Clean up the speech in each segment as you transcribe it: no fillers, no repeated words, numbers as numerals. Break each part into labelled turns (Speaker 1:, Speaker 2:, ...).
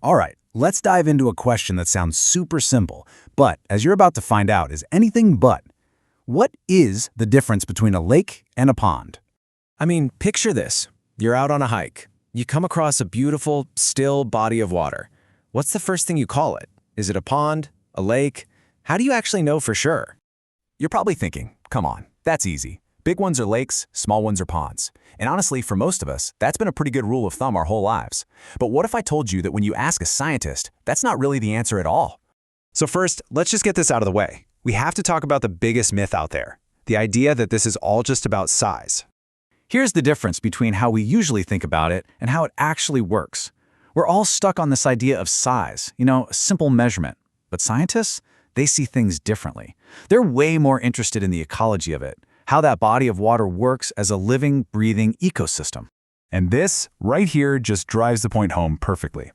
Speaker 1: All right, let's dive into a question that sounds super simple, but as you're about to find out, is anything but. What is the difference between a lake and a pond?
Speaker 2: I mean, picture this. You're out on a hike. You come across a beautiful, still body of water. What's the first thing you call it? Is it a pond? A lake? How do you actually know for sure?
Speaker 1: You're probably thinking, come on, that's easy. Big ones are lakes, small ones are ponds. And honestly, for most of us, that's been a pretty good rule of thumb our whole lives. But what if I told you that when you ask a scientist, that's not really the answer at all?
Speaker 2: So first, let's just get this out of the way. We have to talk about the biggest myth out there, the idea that this is all just about size.
Speaker 1: Here's the difference between how we usually think about it and how it actually works. We're all stuck on this idea of size, a simple measurement. But scientists, they see things differently. They're way more interested in the ecology of it, how that body of water works as a living, breathing ecosystem. And this, right here, just drives the point home perfectly.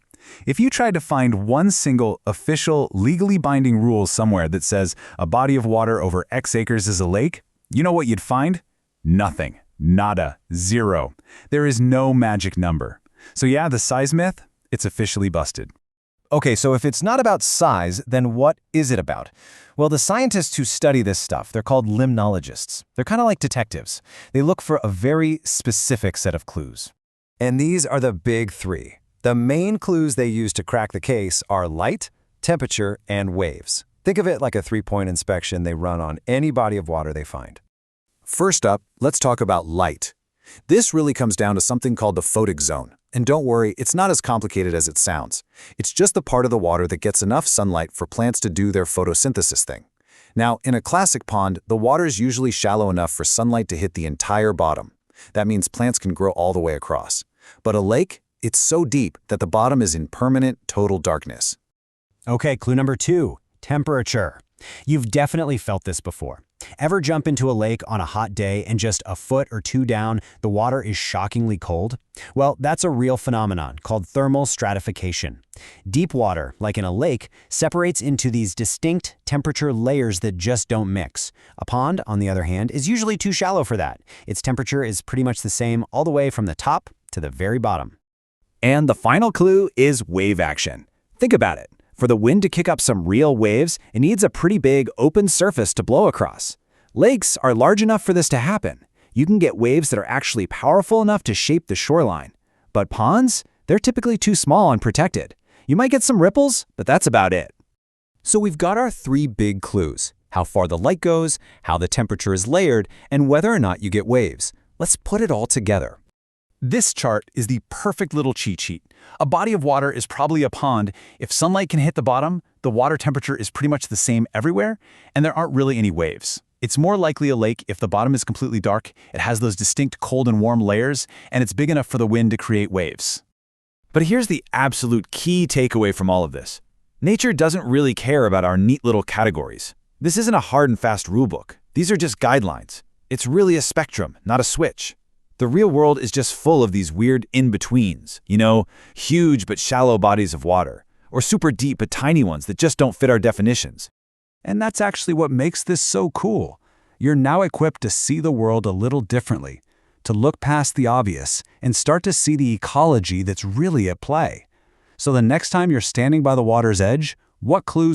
Speaker 1: If you tried to find one single, official, legally binding rule somewhere that says a body of water over X acres is a lake, you know what you'd find? Nothing. Nada. Zero. There is no magic number. So yeah, the size myth, it's officially busted.
Speaker 3: Okay, so if it's not about size, then what is it about? Well, the scientists who study this stuff, they're called limnologists. They're kind of like detectives. They look for a very specific set of clues. And these are the big three. The main clues they use to crack the case are light, temperature, and waves. Think of it like a three-point inspection they run on any body of water they find.
Speaker 1: First up, let's talk about light. This really comes down to something called the photic zone. And don't worry, it's not as complicated as it sounds. It's just the part of the water that gets enough sunlight for plants to do their photosynthesis thing. Now, in a classic pond, the water is usually shallow enough for sunlight to hit the entire bottom. That means plants can grow all the way across. But a lake, it's so deep that the bottom is in permanent, total darkness.
Speaker 4: Okay, clue number 2, temperature. You've definitely felt this before. Ever jump into a lake on a hot day and just a foot or two down, the water is shockingly cold? Well, that's a real phenomenon called thermal stratification. Deep water, like in a lake, separates into these distinct temperature layers that just don't mix. A pond, on the other hand, is usually too shallow for that. Its temperature is pretty much the same all the way from the top to the very bottom.
Speaker 1: And the final clue is wave action. Think about it. For the wind to kick up some real waves, it needs a pretty big, open surface to blow across. Lakes are large enough for this to happen. You can get waves that are actually powerful enough to shape the shoreline. But ponds? They're typically too small and protected. You might get some ripples, but that's about it.
Speaker 3: So we've got our three big clues: how far the light goes, how the temperature is layered, and whether or not you get waves. Let's put it all together.
Speaker 1: This chart is the perfect little cheat sheet. A body of water is probably a pond. If sunlight can hit the bottom, the water temperature is pretty much the same everywhere, and there aren't really any waves. It's more likely a lake if the bottom is completely dark, it has those distinct cold and warm layers, and it's big enough for the wind to create waves. But here's the absolute key takeaway from all of this. Nature doesn't really care about our neat little categories. This isn't a hard and fast rulebook. These are just guidelines. It's really a spectrum, not a switch. The real world is just full of these weird in-betweens, huge but shallow bodies of water, or super deep but tiny ones that just don't fit our definitions. And that's actually what makes this so cool. You're now equipped to see the world a little differently, to look past the obvious and start to see the ecology that's really at play. So the next time you're standing by the water's edge, what clues